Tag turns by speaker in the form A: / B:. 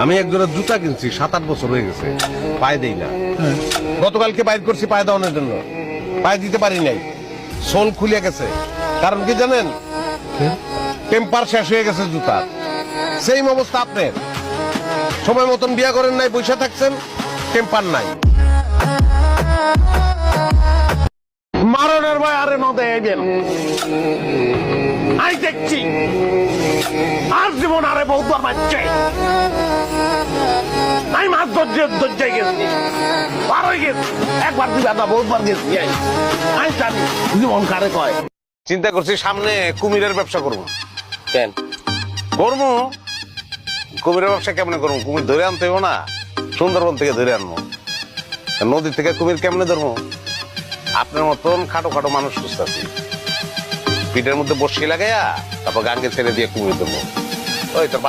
A: আমি এক জোড়া জুতা কিনছি 7-8 বছর হয়ে গেছে, পায়ে দেই না। গতকালকে বাইর করছি পায়ে দেওয়ানোর জন্য, পায়ে দিতে পারি নাই, সোল খুলে গেছে। কারণ কি জানেন? টেম্পার শেষ হয়ে গেছে জুতার। সেম অবস্থা আপনার, সময় মতন বিয়া করেন নাই, বসে থাকছেন, টেম্পার নাই। মারণের ভয় আরে নদে আইবেন, আই দেখছি আর জীবন আরে বহুবার বাচ্চে আমি মাছ দরজায় গেছি, পার হয়ে গেছি, একবার দুইবার না বহুবার গেছি। আমি জানি জীবন কারে কয়। চিন্তা করছি সামনে কুমিরের ব্যবসা করবো। কেন করবো? কুমিরের ব্যবসা কেমনে করবো? কুমির ধরে আনতে হইব না, সুন্দরবন থেকে ধরে আনবো। নদী থেকে কুমির কেমনে ধরবো? আপনার মতন খাটো খাটো মানুষ খুঁজতেছি, পিঠের মধ্যে বসি লাগাইয়া তারপর গাঙ্গে ছেড়ে দিয়ে কুমির দেবো। ওই তোর